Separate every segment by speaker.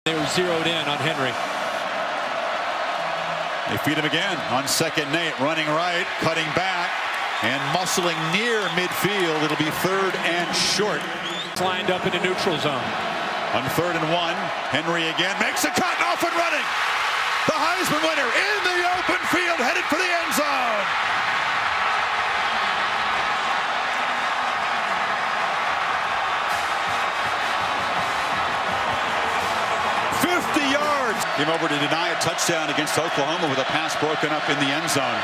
Speaker 1: They were zeroed in on Henry.
Speaker 2: They feed him again on second and 8, running right, cutting back, and muscling near midfield. It'll be 3rd and short.
Speaker 1: Lined up in the neutral zone.
Speaker 2: On 3rd and 1, Henry again makes a cut, off and running. The Heisman winner in the open field, headed for the end zone. Came over to deny a touchdown against Oklahoma with a pass broken up in the end zone.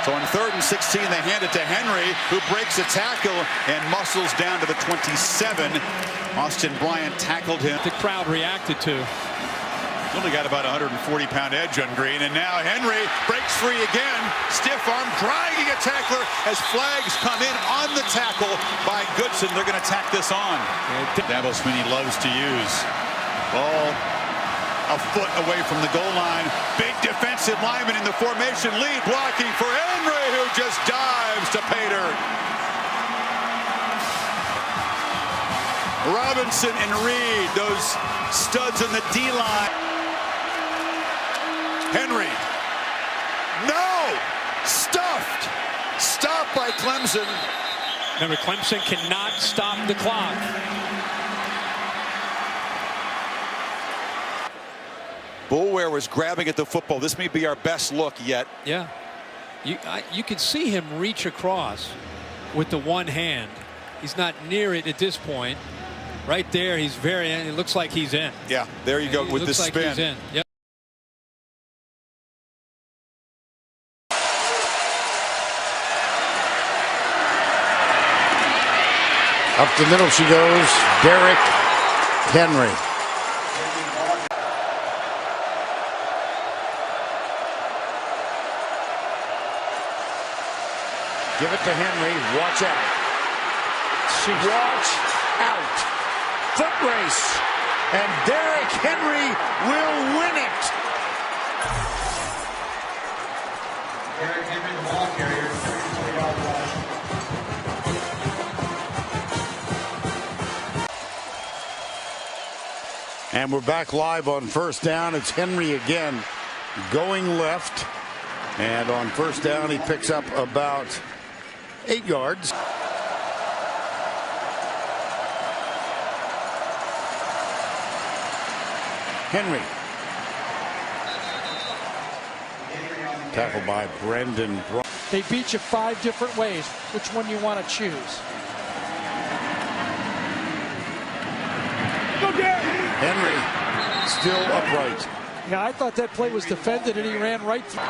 Speaker 2: So on 3rd and 16, they hand it to Henry, who breaks a tackle and muscles down to the 27. Austin Bryant tackled him.
Speaker 1: The crowd reacted to.
Speaker 2: He's only got about a 140-pound edge on Green, and now Henry breaks free again. Stiff arm, dragging a tackler as flags come in on the tackle by Goodson. They're going to tack this on. Dabo Swinney loves to use ball a foot away from the goal line. Big defensive lineman in the formation lead, blocking for Henry, who just dives to pay dirt. Robinson and Reed, those studs in the D-line. Henry. No! Stuffed! Stopped by Clemson.
Speaker 1: Remember, Clemson cannot stop the clock.
Speaker 2: Boulware was grabbing at the football. This may be our best look yet.
Speaker 1: Yeah. You can see him reach across with the one hand. He's not near it at this point. Right there, he's very in. It looks like he's in.
Speaker 2: Yeah, there you go with the spin.
Speaker 1: Looks like he's in. Yep.
Speaker 3: Up the middle she goes. Derrick Henry. Give it to Henry. Watch out. Watch out. Foot race. And Derrick Henry will win it.
Speaker 4: Derrick Henry, the ball carrier, 34-yard rush.
Speaker 3: And we're back live on 1st down. It's Henry again going left. And on 1st down, he picks up about 8 yards. Henry. Tackled by Brendan.
Speaker 5: They beat you 5 different ways. Which one you want to choose?
Speaker 3: Henry still upright.
Speaker 5: Yeah, I thought that play was defended and he ran right through.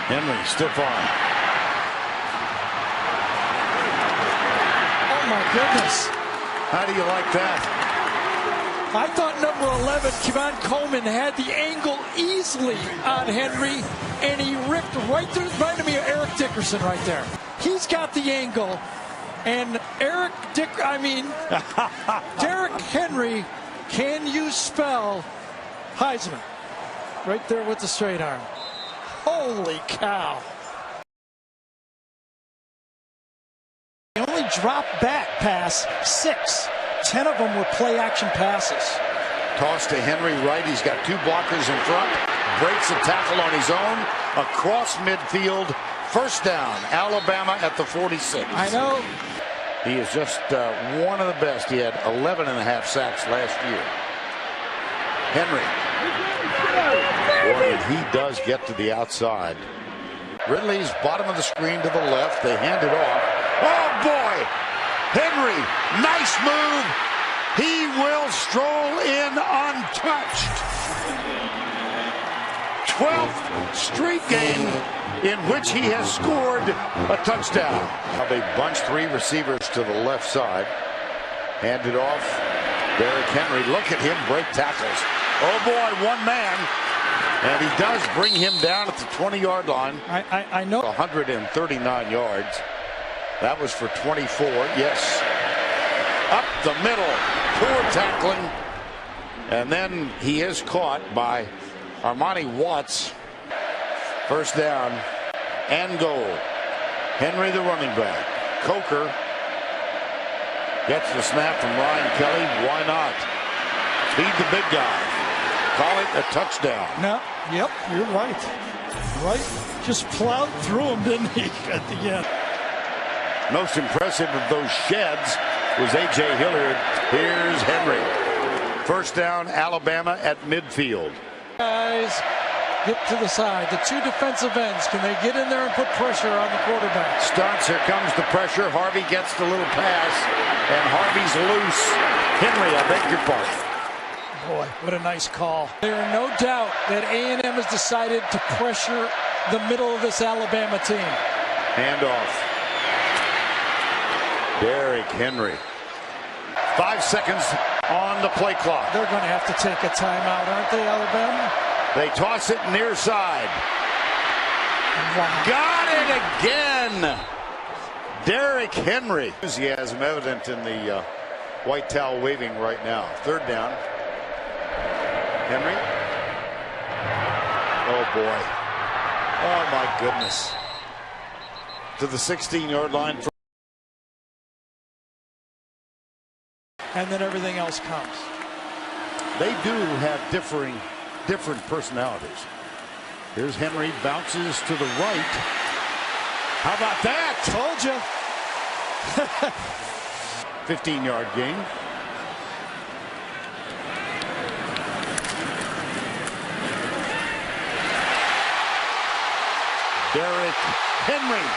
Speaker 3: Henry, stiff arm.
Speaker 5: Oh my goodness.
Speaker 3: How do you like that?
Speaker 5: I thought number 11, Kevon Coleman, had the angle easily on Henry, and he ripped right through. Reminded me of Eric Dickerson right there. He's got the angle, and Derrick Henry, can you spell Heisman? Right there with the straight arm. Holy cow. They only dropped back pass 6. 10 of them were play action passes.
Speaker 3: Toss to Henry right. He's got 2 blockers in front. Breaks a tackle on his own. Across midfield. 1st down. Alabama at the 46.
Speaker 5: I know.
Speaker 3: He is just one of the best. He had 11.5 sacks last year. Henry. Boy, he does get to the outside. Ridley's bottom of the screen to the left. They hand it off. Oh, boy! Henry, nice move. He will stroll in untouched. 12th straight game in which he has scored a touchdown. Now they bunch 3 receivers to the left side. Hand it off. Derrick Henry, look at him break tackles. Oh boy, one man. And he does bring him down at the 20-yard line.
Speaker 5: I know.
Speaker 3: 139 yards. That was for 24. Yes. Up the middle. Poor tackling. And then he is caught by Armani Watts. 1st down and goal. Henry the running back. Coker Gets the snap from Ryan Kelly. Why not? Feed the big guy. Call it a touchdown.
Speaker 5: No, yep, you're right. Right, just plowed through him, didn't he, at the end?
Speaker 3: Most impressive of those sheds was A.J. Hilliard. Here's Henry. First down, Alabama at midfield.
Speaker 5: Guys, get to the side. The two defensive ends, can they get in there and put pressure on the quarterback?
Speaker 3: Starts, here comes the pressure. Harvey gets the little pass, and Harvey's loose. Henry, I beg your pardon.
Speaker 5: Boy, what a nice call. There's no doubt that A&M has decided to pressure the middle of this Alabama team.
Speaker 3: Handoff. Derrick Henry. 5 seconds on the play clock.
Speaker 5: They're going to have to take a timeout, aren't they, Alabama?
Speaker 3: They toss it near side.
Speaker 5: Wow.
Speaker 3: Got it again. Derrick Henry. Enthusiasm evident in the white towel waving right now. Third down. Henry. Oh boy. Oh my goodness. To the 16-yard line.
Speaker 5: And then everything else comes.
Speaker 3: They do have different personalities. Here's Henry, bounces to the right. How about that?
Speaker 5: Told you.
Speaker 3: 15-yard gain. Derrick Henry.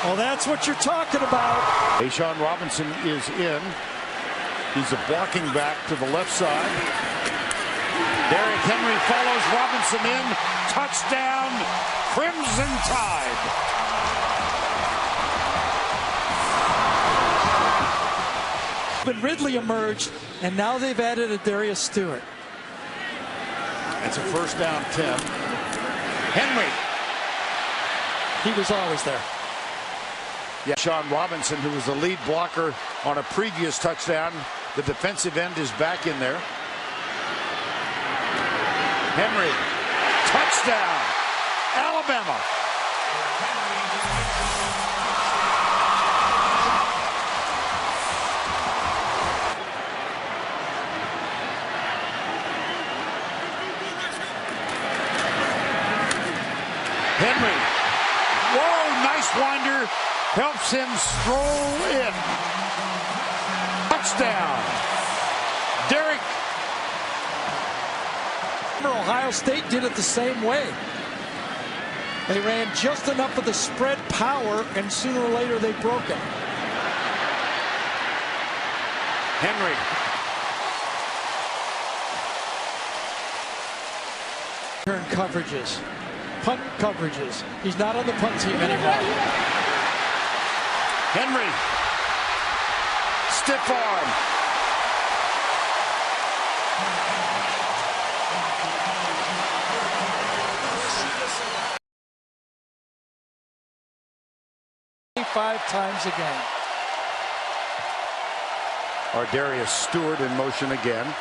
Speaker 5: Well, that's what you're talking about.
Speaker 3: Ashawn Robinson is in. He's a blocking back to the left side. Derrick Henry follows Robinson in. Touchdown, Crimson Tide.
Speaker 5: But Ridley emerged, and now they've added a Darius Stewart.
Speaker 3: It's a first down 10. Henry.
Speaker 5: He was always there.
Speaker 3: Yeah, Sean Robinson, who was the lead blocker on a previous touchdown. The defensive end is back in there. Henry, touchdown, Alabama. Henry, whoa, nice winder. Helps him stroll in. Touchdown. Derrick.
Speaker 5: Ohio State did it the same way. They ran just enough of the spread power, and sooner or later they broke it.
Speaker 3: Henry.
Speaker 5: Turn coverages. Punt coverages. He's not on the punt team anymore.
Speaker 3: Henry, stiff arm.
Speaker 5: Five times again.
Speaker 3: Darius Stewart in motion again.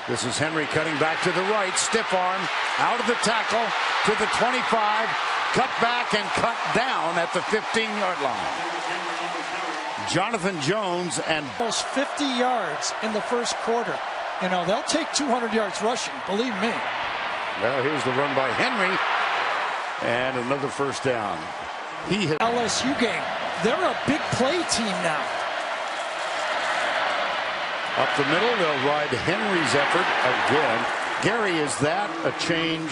Speaker 3: This is Henry cutting back to the right. Stiff arm out of the tackle to the 25. Cut back and cut down at the 15-yard line. Jonathan Jones and
Speaker 5: almost 50 yards in the first quarter. You know, they'll take 200 yards rushing, believe me.
Speaker 3: Well, here's the run by Henry. And another first down. He hit
Speaker 5: LSU game. They're a big play team now.
Speaker 3: Up the middle, they'll ride Henry's effort again. Gary, is that a change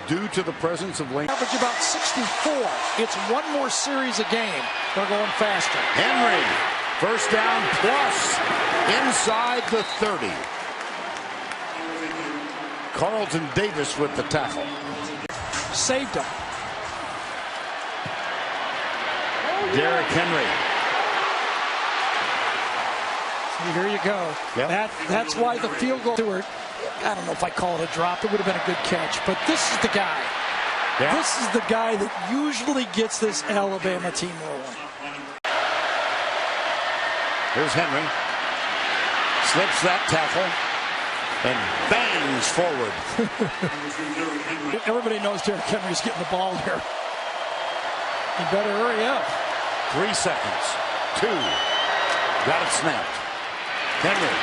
Speaker 3: due to the presence of Lane?
Speaker 5: Average about 64. It's one more series a game. They're going faster.
Speaker 3: Henry, first down plus inside the 30. Carlton Davis with the tackle.
Speaker 5: Saved him.
Speaker 3: Derrick Henry.
Speaker 5: So here you go.
Speaker 3: Yep.
Speaker 5: That's why the field goal. Stewart, I don't know if I call it a drop. It would have been a good catch. But this is the guy. Yeah. This is the guy that usually gets this Alabama team rolling.
Speaker 3: Here's Henry. Slips that tackle and bangs forward.
Speaker 5: Everybody knows Derrick Henry's getting the ball here. You better hurry up.
Speaker 3: 3 seconds. 2. Got it snapped. Henry.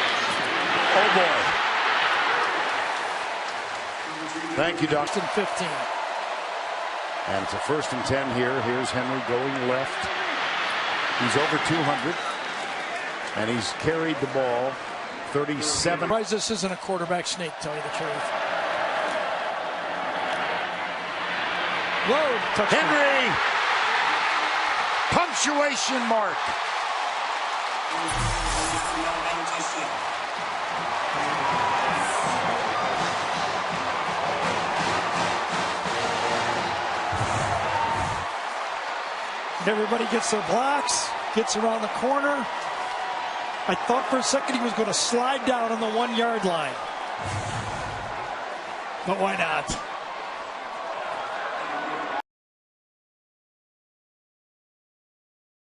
Speaker 3: Oh boy. Thank you, Dustin.
Speaker 5: 15.
Speaker 3: And it's a 1st and 10 here. Here's Henry going left. He's over 200. And he's carried the ball 37.
Speaker 5: Surprised this isn't a quarterback sneak, tell you the truth. Whoa, touchdown.
Speaker 3: Henry! Punctuation mark.
Speaker 5: Everybody gets their blocks, gets around the corner. I thought for a second he was going to slide down on the 1 yard line. But why not?